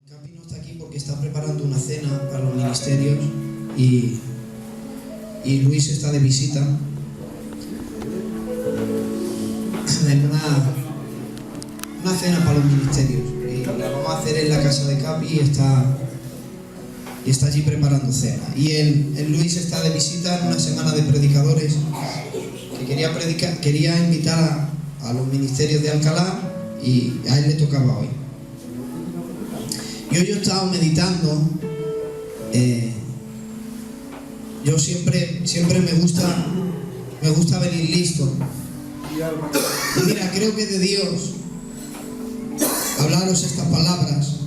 Capi no está aquí porque está preparando una cena para los ministerios y Luis está de visita en una cena para los ministerios y la vamos a hacer en la casa de Capi y está allí preparando cena. Y el Luis está de visita en una semana de predicadores que quería invitar a los ministerios de Alcalá y a él le tocaba hoy. Yo he estado meditando, yo siempre me gusta venir listo. Y mira, creo que de Dios hablaros estas palabras.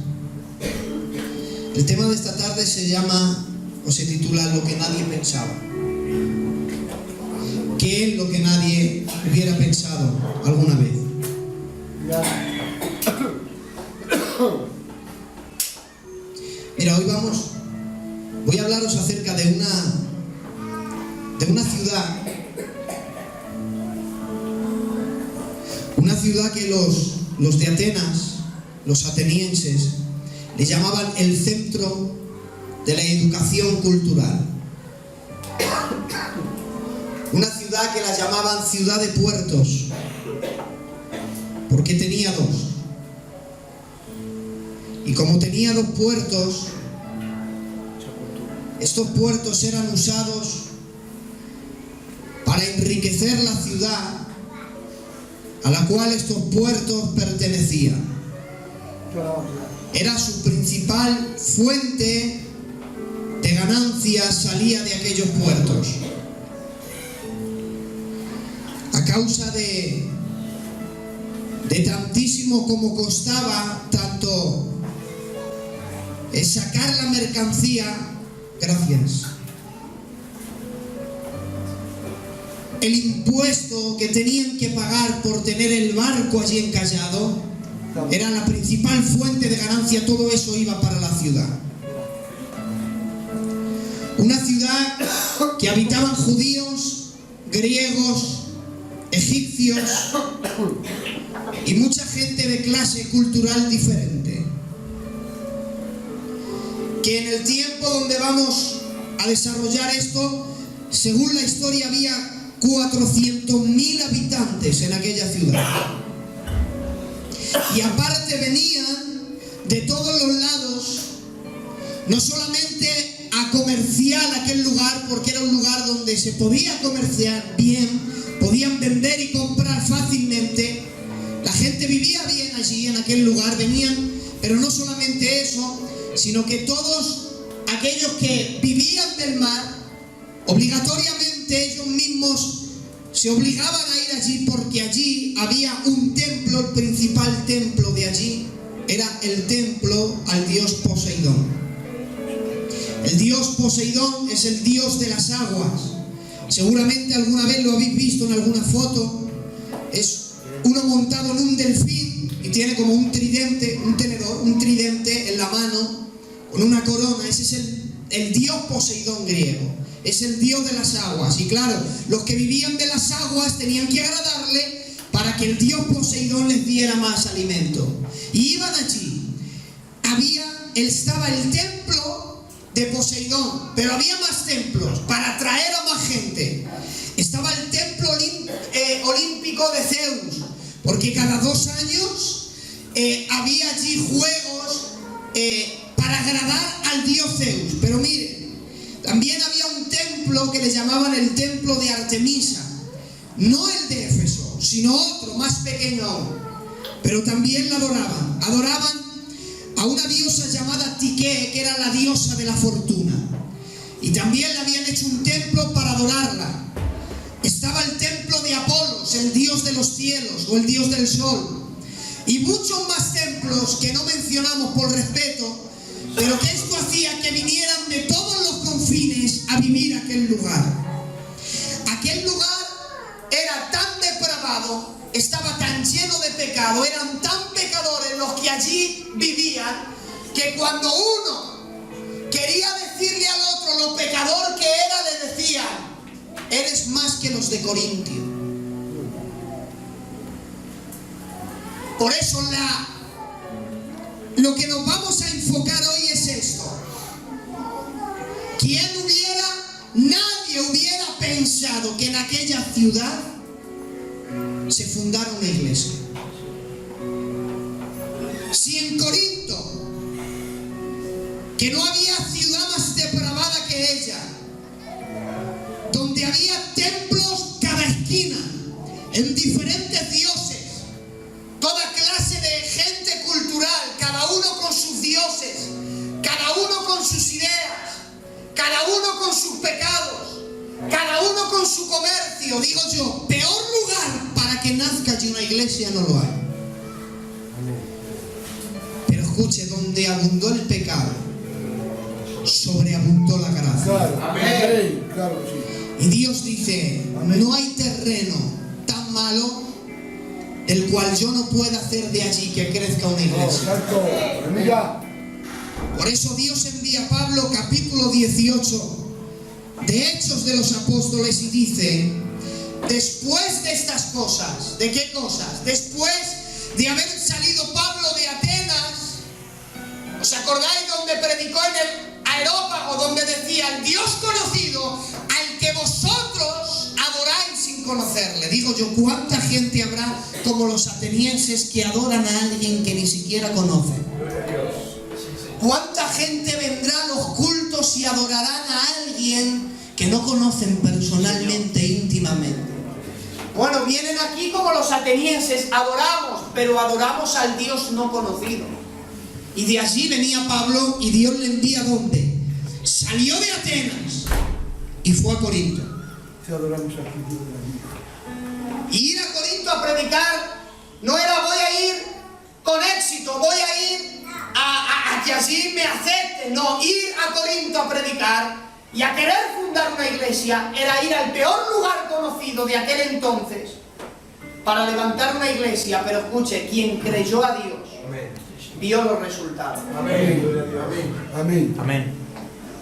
El tema de esta tarde se titula Lo que nadie pensaba. ¿Qué es lo que nadie hubiera pensado alguna vez? Mira, hoy voy a hablaros acerca de una ciudad que los de Atenas, los atenienses, le llamaban el centro de la educación cultural. Una ciudad que la llamaban ciudad de puertos, porque tenía dos. Y como tenía dos puertos, estos puertos eran usados para enriquecer la ciudad a la cual estos puertos pertenecían. Era su principal fuente de ganancias, salía de aquellos puertos. A causa de tantísimo como costaba tanto sacar la mercancía, gracias, el impuesto que tenían que pagar por tener el barco allí encallado, era la principal fuente de ganancia. Todo eso iba para la ciudad. Una ciudad que habitaban judíos, griegos, egipcios y mucha gente de clase cultural diferente. Que en el tiempo donde vamos a desarrollar esto, según la historia, había 400.000 habitantes en aquella ciudad. Y aparte venían de todos los lados, no solamente a comerciar aquel lugar, porque era un lugar donde se podía comerciar bien, podían vender y comprar fácilmente, la gente vivía bien allí en aquel lugar, venían, pero no solamente eso, sino que todos aquellos que vivían del mar, obligatoriamente ellos mismos se obligaban a ir allí, porque allí había un templo, el principal templo de allí era el templo al dios Poseidón. El dios Poseidón es el dios de las aguas. Seguramente alguna vez lo habéis visto en alguna foto. Es uno montado en un delfín y tiene como un tridente, un tridente en la mano con una corona. Ese es el dios Poseidón griego. Es el dios de las aguas. Y claro, los que vivían de las aguas tenían que agradarle para que el dios Poseidón les diera más alimento. Y iban allí. Estaba el templo de Poseidón, pero había más templos para atraer a más gente. Estaba el templo olímpico de Zeus, porque cada 2 años había allí juegos para agradar al dios Zeus. Pero miren, también había un templo que le llamaban el templo de Artemisa, no el de Éfeso, sino otro más pequeño aún, pero también la adoraban a una diosa llamada Tiké, que era la diosa de la fortuna, y también le habían hecho un templo para adorarla. Estaba el templo de Apolos, el dios de los cielos o el dios del sol, y muchos más templos que no mencionamos por respeto, pero que esto hacía que vinieran de todos los confines a vivir aquel lugar. Aquel lugar era tan depravado, estaba tan lleno de pecado, eran tan pecadores los que allí vivían, que cuando uno quería decirle al otro lo pecador que era, le decían: eres más que los de Corintio. Por eso lo que nos vamos a enfocar hoy es esto. Nadie hubiera pensado que en aquella ciudad se fundara una iglesia. Si en Corinto, que no había ciudad más depravada que ella, donde había templos cada esquina, en diferentes dioses, toda clase de gente cultural, cada uno con sus dioses, cada uno con sus ideas, cada uno con sus pecados, cada uno con su comercio, digo yo, peor lugar para que nazca allí una iglesia no lo hay. Pero escuche, donde abundó el pecado, sobreabundó la gracia. Claro, amén. Claro que sí. Y Dios dice, no hay terreno tan malo el cual yo no pueda hacer de allí que crezca una iglesia. Por eso Dios envía a Pablo, capítulo 18 de Hechos de los Apóstoles, y dice, después de estas cosas, ¿de qué cosas? Después de haber salido Pablo de Atenas, ¿os acordáis donde predicó en el Areópago, donde decía, el Dios conocido al que vosotros adoráis sin conocerle? Digo yo, ¿cuánta gente habrá como los atenienses que adoran a alguien que ni siquiera conocen? ¿Cuánta gente vendrá a los cultos y adorarán a alguien que no conocen personalmente, íntimamente? Bueno, vienen aquí como los atenienses, adoramos, pero adoramos al Dios no conocido. Y de allí venía Pablo y Dios le envía, ¿dónde? Salió de Atenas y fue a Corinto. Y ir a Corinto a predicar no era voy a ir con éxito, voy a ir a que allí me acepten. No, ir a Corinto a predicar y a querer fundar una iglesia era ir al peor lugar conocido de aquel entonces para levantar una iglesia. Pero escuche, quien creyó a Dios vio los resultados. Amén. Amén. Amén.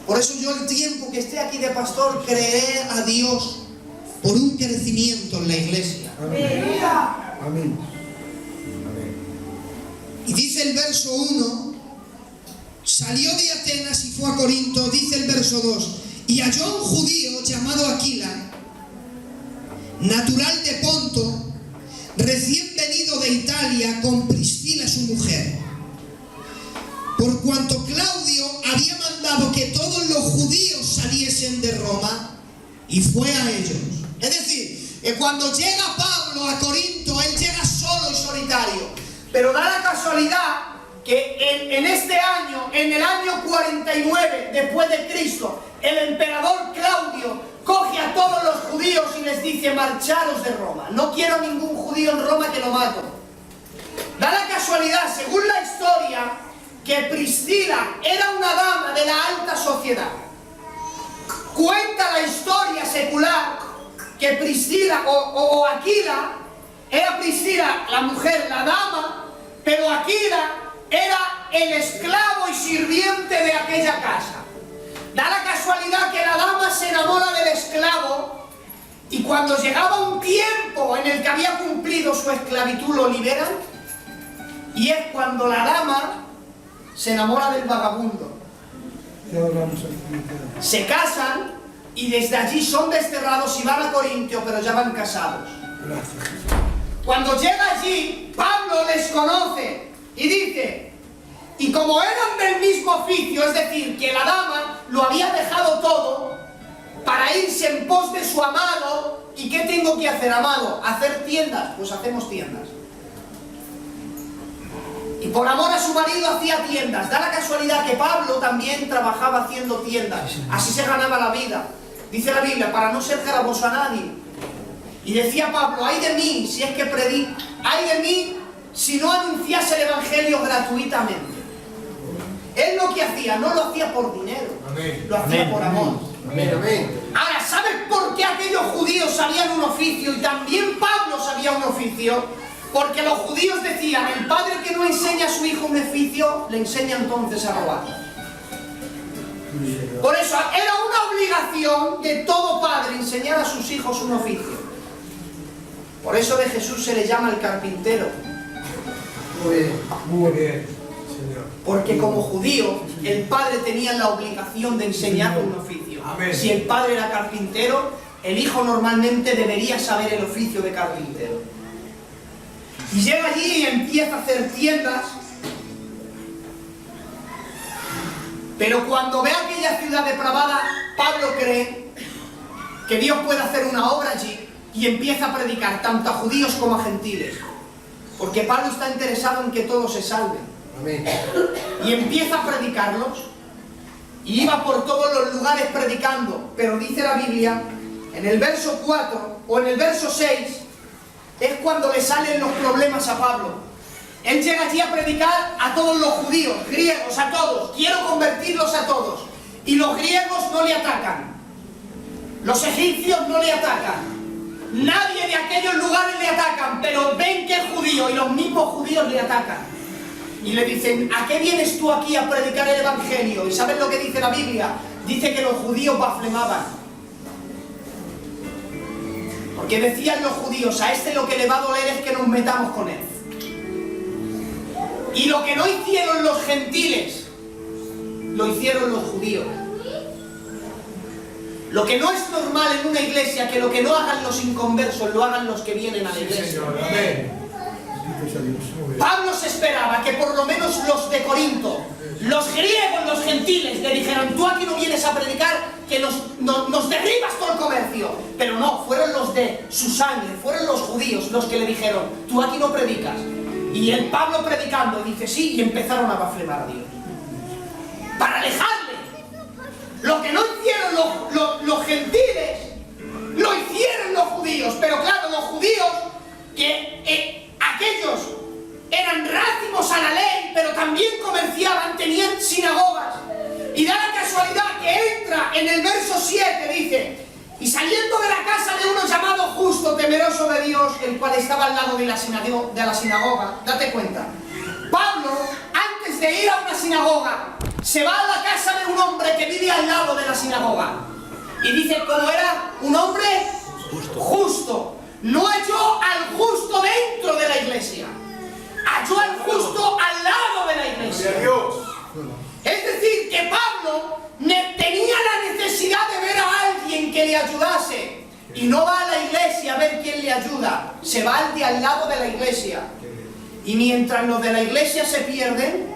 Por eso yo, el tiempo que esté aquí de pastor, creeré a Dios por un crecimiento en la iglesia. Amén. Amén. Y dice el verso 1, salió de Atenas y fue a Corinto. Dice el verso 2, y halló a un judío llamado Aquila, natural de Ponto, recién venido de Italia, con Priscila su mujer. Por cuanto Claudio había mandado que todos los judíos saliesen de Roma, y fue a ellos. Es decir, cuando llega Pablo a Corinto, él llega solo y solitario. Pero da la casualidad que en este año, en el año 49 después de Cristo, el emperador Claudio coge a todos los judíos y les dice, marcharos de Roma. No quiero ningún judío en Roma, que lo mato. Da la casualidad, según la historia, que Priscila era una dama de la alta sociedad. Cuenta la historia secular que Priscila o Aquila, era Priscila la mujer, la dama, pero Aquila era el esclavo y sirviente de aquella casa. Da la casualidad que la dama se enamora del esclavo, y cuando llegaba un tiempo en el que había cumplido su esclavitud lo liberan, y es cuando la dama se enamora del vagabundo. Se casan y desde allí son desterrados y van a Corintio, pero ya van casados. Cuando llega allí, Pablo les conoce y dice, y como eran del mismo oficio, es decir, que la dama lo había dejado todo para irse en pos de su amado. ¿Y qué tengo que hacer, amado? ¿Hacer tiendas? Pues hacemos tiendas. Y por amor a su marido hacía tiendas. Da la casualidad que Pablo también trabajaba haciendo tiendas. Así se ganaba la vida. Dice la Biblia, para no ser gravoso a nadie. Y decía Pablo, ay de mí si es que predico, ay de mí si no anunciase el evangelio gratuitamente. Él lo que hacía, no lo hacía por dinero, lo hacía por amor. Ahora, ¿sabes por qué aquellos judíos sabían un oficio y también Pablo sabía un oficio? Porque los judíos decían, el padre que no enseña a su hijo un oficio, le enseña entonces a robar. Por eso era una obligación de todo padre enseñar a sus hijos un oficio. Por eso de Jesús se le llama el carpintero. Muy bien. Porque como judío, el padre tenía la obligación de enseñar un oficio. Si el padre era carpintero, el hijo normalmente debería saber el oficio de carpintero. Y llega allí y empieza a hacer tiendas. Pero cuando ve aquella ciudad depravada, Pablo cree que Dios puede hacer una obra allí y empieza a predicar tanto a judíos como a gentiles. Porque Pablo está interesado en que todos se salven. Amén. Y empieza a predicarlos. Y iba por todos los lugares predicando. Pero dice la Biblia, en el verso 4 o en el verso 6, es cuando le salen los problemas a Pablo. Él llega allí a predicar a todos los judíos, griegos, a todos. Quiero convertirlos a todos. Y los griegos no le atacan. Los egipcios no le atacan. Nadie de aquellos lugares le atacan, pero ven que es judío y los mismos judíos le atacan. Y le dicen, ¿a qué vienes tú aquí a predicar el evangelio? ¿Y sabes lo que dice la Biblia? Dice que los judíos blasfemaban. Porque decían los judíos, a este lo que le va a doler es que nos metamos con él. Y lo que no hicieron los gentiles, lo hicieron los judíos. Lo que no es normal en una iglesia, que lo que no hagan los inconversos, lo hagan los que vienen a la iglesia. Pablo se esperaba que por lo menos los de Corinto, los griegos, los gentiles, le dijeran, tú aquí no vienes a predicar, que nos derribas todo el comercio. Pero no, fueron los de su sangre, fueron los judíos los que le dijeron, tú aquí no predicas. Y el Pablo predicando dice sí, y empezaron a blasfemar a Dios. Para alejarle. Lo que no hicieron los gentiles, lo hicieron los judíos. Pero claro, los judíos, que aquellos eran racimos a la ley, pero también comerciaban, tenían sinagogas. Y da la casualidad que entra en el verso 7, dice, y saliendo de la casa de uno llamado Justo, temeroso de Dios, el cual estaba al lado de la sinagoga, date cuenta, Pablo, antes de ir a una sinagoga, se va a la casa de un hombre que vive al lado de la sinagoga. Y dice, ¿cómo era? Un hombre justo. No halló al justo dentro de la iglesia. Halló al justo al lado de la iglesia. Es decir, que Pablo tenía la necesidad de ver a alguien que le ayudase. Y no va a la iglesia a ver quién le ayuda. Se va al de al lado de la iglesia. Y mientras los de la iglesia se pierden,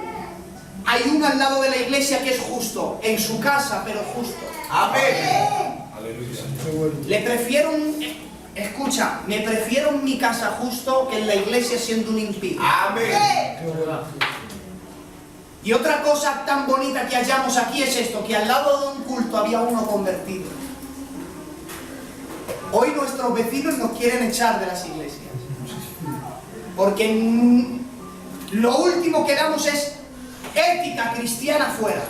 hay uno al lado de la iglesia que es justo. En su casa, pero justo. Amén. Le prefiero escucha, me prefiero en mi casa justo que en la iglesia siendo un impío. Amén. Y otra cosa tan bonita que hallamos aquí es esto, que al lado de un culto había uno convertido. Hoy nuestros vecinos nos quieren echar de las iglesias. Porque lo último que damos es ética cristiana fuera.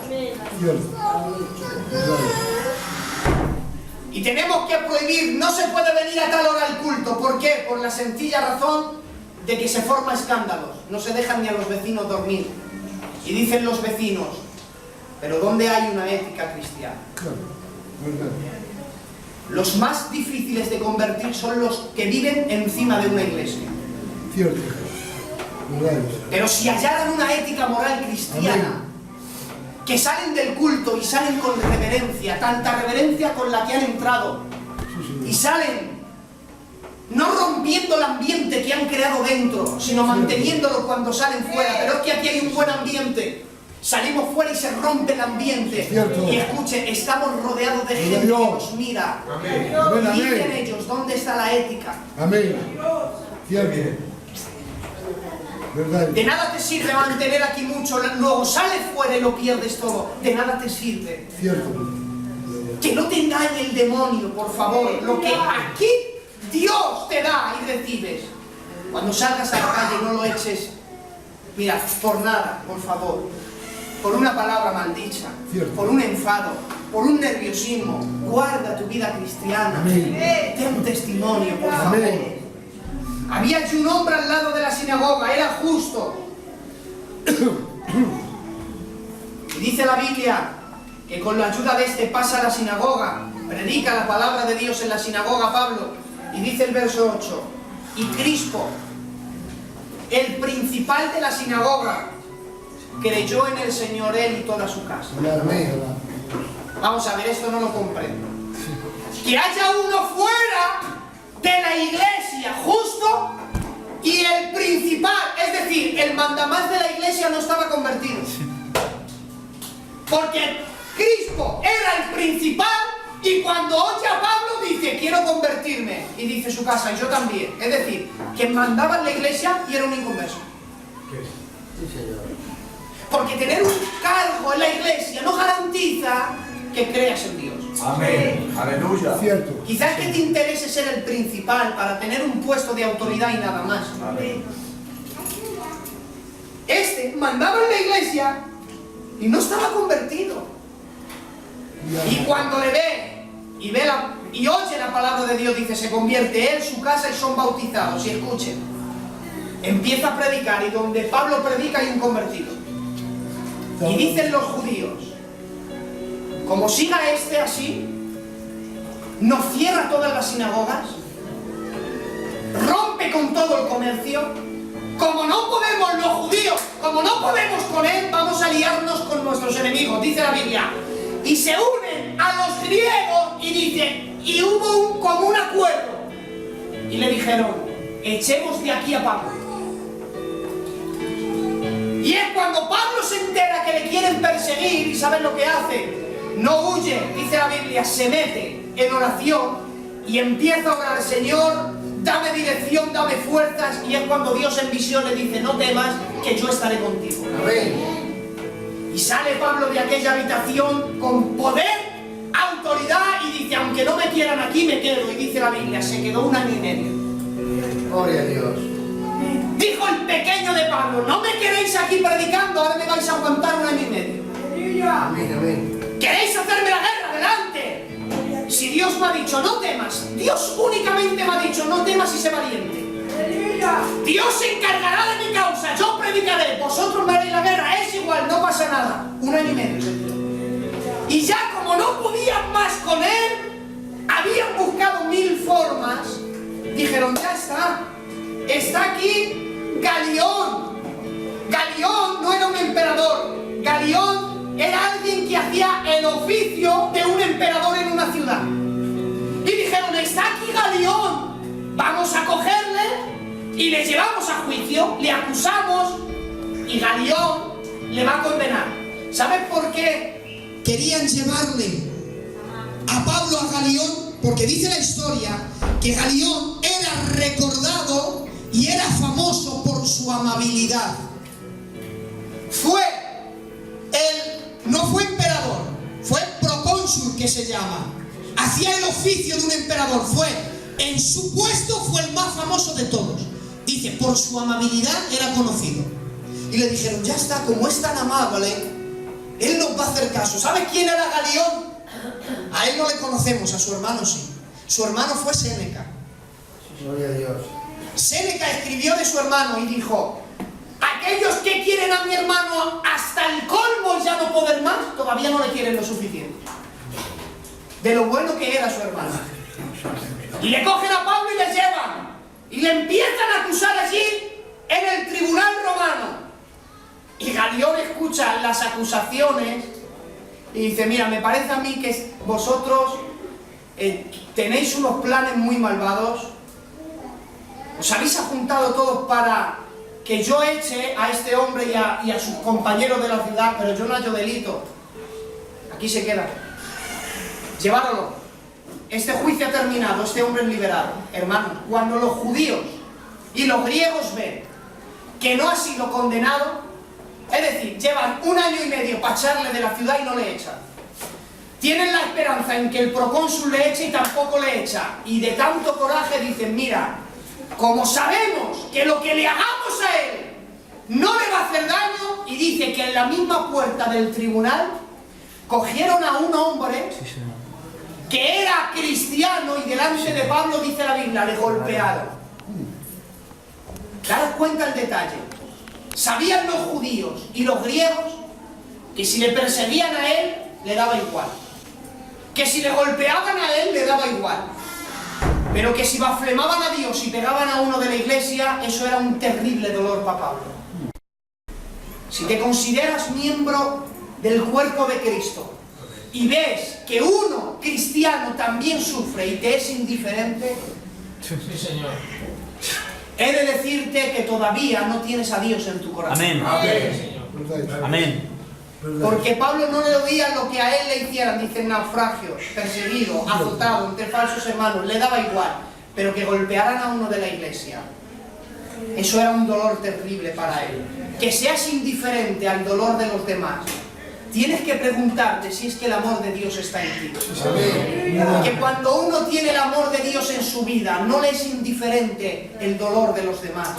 Y tenemos que prohibir, no se puede venir a tal hora al culto. ¿Por qué? Por la sencilla razón de que se forma escándalos. No se dejan ni a los vecinos dormir. Y dicen los vecinos, pero ¿dónde hay una ética cristiana? Los más difíciles de convertir son los que viven encima de una iglesia. Cierto. Pero si hallaran una ética moral cristiana, que salen del culto y salen con reverencia, tanta reverencia con la que han entrado, y salen no rompiendo el ambiente que han creado dentro, sino manteniéndolo cuando salen fuera. Pero es que aquí hay un buen ambiente. Salimos fuera y se rompe el ambiente. Y escuche, estamos rodeados de gente que nos mira. Y dicen ellos, ¿dónde está la ética? Amén. Cierto. ¿Verdad? De nada te sirve mantener aquí mucho, luego sales fuera y lo pierdes todo. De nada te sirve. Cierto. Que no te engañe el demonio, por favor. Lo que aquí Dios te da y recibes. Cuando salgas a la calle no lo eches, mira, por nada, por favor. Por una palabra maldicha, por un enfado, por un nerviosismo. Guarda tu vida cristiana. Ten testimonio, por favor. Había allí un hombre al lado de la sinagoga, era justo. Y dice la Biblia que con la ayuda de este pasa a la sinagoga, predica la palabra de Dios en la sinagoga Pablo. Y dice el verso 8, y Crispo, el principal de la sinagoga, creyó en el Señor él y toda su casa. Amén. Vamos a ver, esto no lo comprendo. Que haya uno fuera de la iglesia justo y el principal, es decir, el mandamás de la iglesia no estaba convertido. Porque Crispo era el principal y cuando oye a Pablo dice, quiero convertirme. Y dice su casa, y yo también. Es decir, que mandaba en la iglesia y era un inconverso. Porque tener un cargo en la iglesia no garantiza que creas en Dios. Amén. Aleluya. Cierto. Quizás que te interese ser el principal para tener un puesto de autoridad y nada más. Amén. Este mandaba en la iglesia y no estaba convertido. Y cuando le ve y oye la palabra de Dios, dice, se convierte él, su casa y son bautizados. Y escuchen, empieza a predicar y donde Pablo predica hay un convertido. Y dicen los judíos, como siga este así, nos cierra todas las sinagogas, rompe con todo el comercio. Como no podemos los judíos, como no podemos con él, vamos a liarnos con nuestros enemigos, dice la Biblia. Y se unen a los griegos y dice, y hubo un común acuerdo. Y le dijeron, echemos de aquí a Pablo. Y es cuando Pablo se entera que le quieren perseguir, y ¿saben lo que hace? No huye, dice la Biblia, se mete en oración y empieza a orar, Señor, dame dirección, dame fuerzas, y es cuando Dios en visión le dice, no temas, que yo estaré contigo. Amén. Y sale Pablo de aquella habitación con poder, autoridad, y dice, aunque no me quieran aquí, me quedo. Y dice la Biblia, se quedó 1 año y medio. Gloria a Dios. Dijo el pequeño de Pablo, no me queréis aquí predicando, ahora me vais a aguantar 1 año y medio. Amén, amén. ¿Queréis hacerme la guerra? ¡Adelante! Si Dios me ha dicho, no temas, Dios únicamente me ha dicho, no temas y sé valiente. Dios se encargará de mi causa, yo predicaré, vosotros me haréis la guerra, es igual, no pasa nada. 1 año y medio. Y ya como no podían más con él, habían buscado 1000 formas, dijeron, ya está aquí Galión. Galión no era un emperador, Galión era alguien que hacía el oficio de un emperador en una ciudad. Y dijeron, está aquí Galión, vamos a cogerle y le llevamos a juicio, le acusamos y Galión le va a condenar. ¿Sabes por qué Querían llevarle a Pablo a Galión? Porque dice la historia que Galión era recordado y era famoso por su amabilidad. No fue emperador, fue procónsul, que se llama. Hacía el oficio de un emperador, en su puesto fue el más famoso de todos. Dice, por su amabilidad era conocido. Y le dijeron, ya está, como es tan amable, él nos va a hacer caso. ¿Sabes quién era Galión? A él no le conocemos, a su hermano sí. Su hermano fue Séneca. Gloria a Dios. Séneca escribió de su hermano y dijo, aquellos que quieren a mi hermano hasta el colmo y ya no poder más, todavía no le quieren lo suficiente. De lo bueno que era su hermano. Y le cogen a Pablo y le llevan. Y le empiezan a acusar allí en el tribunal romano. Y Galión escucha las acusaciones y dice, mira, me parece a mí que vosotros tenéis unos planes muy malvados. Os habéis juntado todos para que yo eche a este hombre y a sus compañeros de la ciudad, pero yo no hallo delito. Aquí se queda. Lleváralo. Este juicio ha terminado, este hombre es liberado. Hermanos, cuando los judíos y los griegos ven que no ha sido condenado, es decir, llevan 1 año y medio para echarle de la ciudad y no le echan. Tienen la esperanza en que el procónsul le eche y tampoco le echa. Y de tanto coraje dicen, mira, como sabemos que lo que le hagamos a él no le va a hacer daño, y dice que en la misma puerta del tribunal cogieron a un hombre que era cristiano y delante de Pablo, dice la Biblia, le golpearon. Daros cuenta el detalle. Sabían los judíos y los griegos que si le perseguían a él, le daba igual. Que si le golpeaban a él, le daba igual. Pero que si blasfemaban a Dios y pegaban a uno de la iglesia, eso era un terrible dolor para Pablo. si te consideras miembro del cuerpo de Cristo y ves que uno cristiano también sufre y te es indiferente, Sí, Señor. he de decirte que todavía no tienes a Dios en tu corazón. Amén. Señor. Amén. Porque Pablo no le oía lo que a él le hicieran, dicen naufragios, perseguido, azotado, entre falsos hermanos, le daba igual, pero que golpearan a uno de la iglesia, eso era un dolor terrible para él. Que seas indiferente al dolor de los demás, tienes que preguntarte si es que el amor de Dios está en ti. Que cuando uno tiene el amor de Dios en su vida, no le es indiferente el dolor de los demás.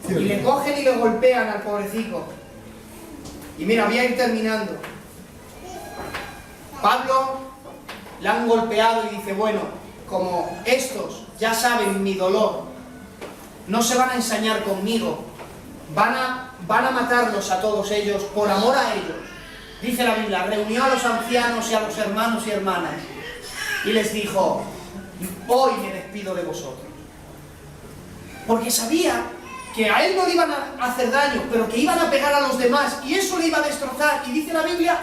Y le cogen y le golpean al pobrecito. Y mira, voy a ir terminando. Pablo le han golpeado y dice, bueno, como estos ya saben mi dolor, no se van a ensañar conmigo, van a matarlos a todos ellos por amor a ellos. Dice la Biblia, reunió a los ancianos y a los hermanos y hermanas y les dijo, hoy me despido de vosotros. Porque sabía que a él no le iban a hacer daño, pero que iban a pegar a los demás y eso le iba a destrozar. Y dice la Biblia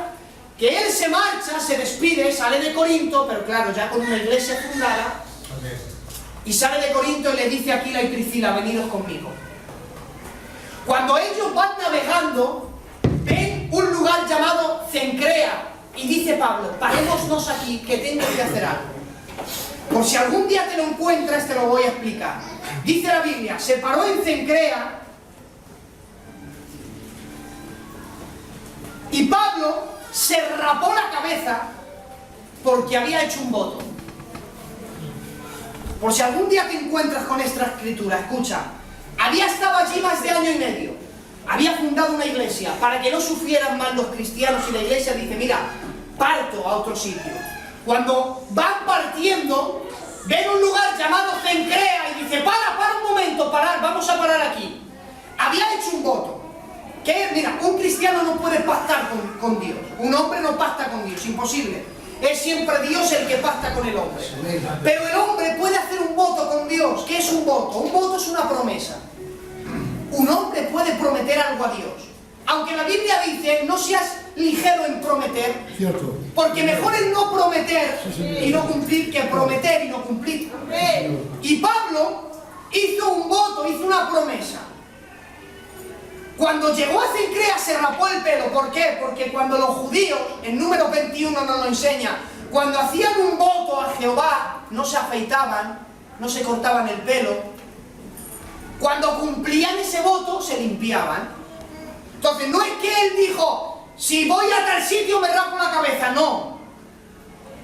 que él se marcha, se despide, sale de Corinto, pero claro, ya con una iglesia fundada, y sale de Corinto y le dice a Aquila y Priscila, venidos conmigo. Cuando ellos van navegando, ven un lugar llamado Cencrea, y dice Pablo, parémonos aquí, que tengo que hacer algo. Por si algún día te lo encuentras, te lo voy a explicar. Dice la Biblia, se paró en Cencrea, y Pablo se rapó la cabeza porque había hecho un voto. Por si algún día te encuentras con esta escritura, escucha, había estado allí más de año y medio, había fundado una iglesia, para que no sufrieran mal los cristianos, y la iglesia dice, mira, parto a otro sitio. Cuando van partiendo, ven un lugar llamado Cencrea y dice, para un momento, parar, vamos a parar aquí. Había hecho un voto, que mira, un cristiano no puede pactar con Dios, un hombre no pacta con Dios, imposible. Es siempre Dios el que pacta con el hombre. Pero el hombre puede hacer un voto con Dios. ¿Qué es un voto? Un voto es una promesa. Un hombre puede prometer algo a Dios. Aunque la Biblia dice, no seas ligero en prometer, porque mejor es no prometer y no cumplir que prometer y no cumplir. Y Pablo hizo un voto, hizo una promesa. Cuando llegó a Cencrea se rapó el pelo. ¿Por qué? Porque cuando los judíos, en número 21 nos lo enseña, cuando hacían un voto a Jehová, no se afeitaban, no se cortaban el pelo. Cuando cumplían ese voto, se limpiaban. Entonces, no es que él dijo, si voy a tal sitio me rapo la cabeza, no.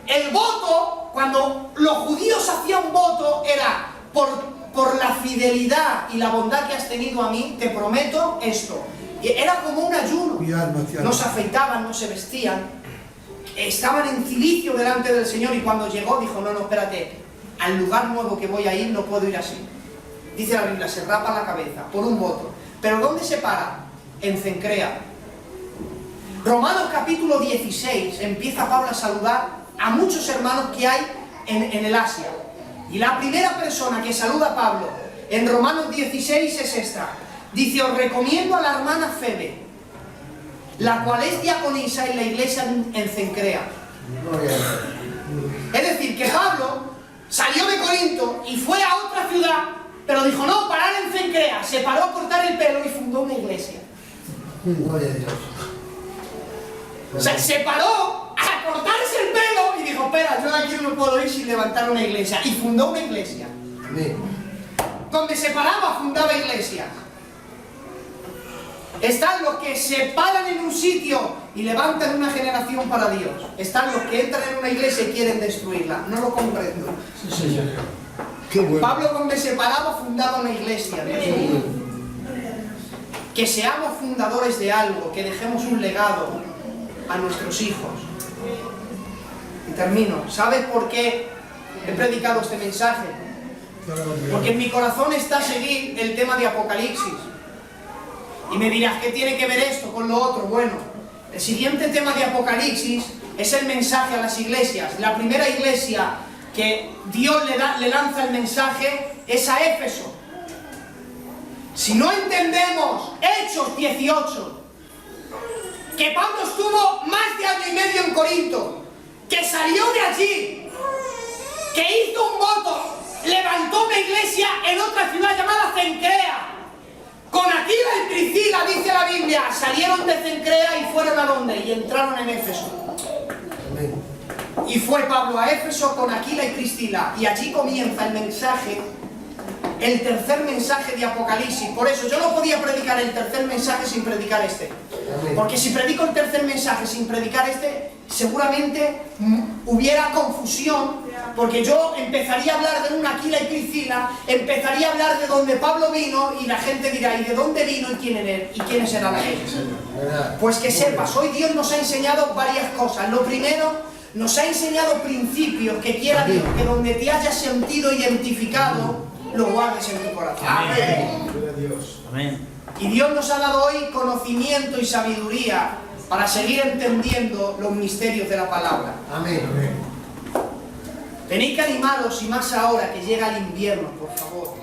El voto, cuando los judíos hacían un voto, era por la fidelidad y la bondad que has tenido a mí, te prometo esto. Y era como un ayuno. No se afeitaban, no se vestían, estaban en cilicio delante del Señor, y cuando llegó dijo, no, espérate, al lugar nuevo que voy a ir no puedo ir así. Dice la Biblia, se rapa la cabeza por un voto. ¿Pero dónde se para? En Cencrea. Romanos capítulo 16, empieza Pablo a saludar a muchos hermanos que hay en el Asia. Y la primera persona que saluda a Pablo en Romanos 16 es esta. Dice, os recomiendo a la hermana Febe, la cual es diaconisa en la iglesia en Cencrea. Es decir, que Pablo salió de Corinto y fue a otra ciudad, pero dijo, no, parar en Cencrea. Se paró a cortar el pelo y fundó una iglesia. Gloria a Dios. O sea, se paró a cortarse el pelo y dijo, espera, yo de aquí no puedo ir sin levantar una iglesia. Y fundó una iglesia. Amén. Donde se paraba, fundaba iglesias. Están los que se paran en un sitio y levantan una generación para Dios. Están los que entran en una iglesia y quieren destruirla. No lo comprendo. Sí, Señor. Qué bueno. Pablo, donde se paraba, fundaba una iglesia. Dios mío. Que seamos fundadores de algo, que dejemos un legado a nuestros hijos. Y termino. ¿Sabes por qué he predicado este mensaje? Porque en mi corazón está seguir el tema de Apocalipsis. Y me dirás, ¿qué tiene que ver esto con lo otro? Bueno, el siguiente tema de Apocalipsis es el mensaje a las iglesias. La primera iglesia que Dios le lanza el mensaje es a Éfeso. Si no entendemos Hechos 18, que Pablo estuvo más de año y medio en Corinto, que salió de allí, que hizo un voto, levantó una iglesia en otra ciudad llamada Cencrea, con Aquila y Priscila, dice la Biblia, salieron de Cencrea y fueron a donde, y entraron en Éfeso. Y fue Pablo a Éfeso con Aquila y Priscila, y allí comienza el mensaje, el tercer mensaje de Apocalipsis. Por eso yo no podía predicar el tercer mensaje sin predicar este. Porque si predico el tercer mensaje sin predicar este, seguramente hubiera confusión, porque yo empezaría a hablar de una Aquila y Priscila, empezaría a hablar de donde Pablo vino, y la gente dirá, ¿y de dónde vino y quiénes eran aquellos? Pues que sepas, hoy Dios nos ha enseñado varias cosas. Lo primero, nos ha enseñado principios que quiera Dios que donde te hayas sentido identificado, lo guardes en tu corazón. Amén. Amén. Y Dios nos ha dado hoy conocimiento y sabiduría para seguir entendiendo los misterios de la palabra. Amén. Tenéis que animaros, y más ahora que llega el invierno, por favor.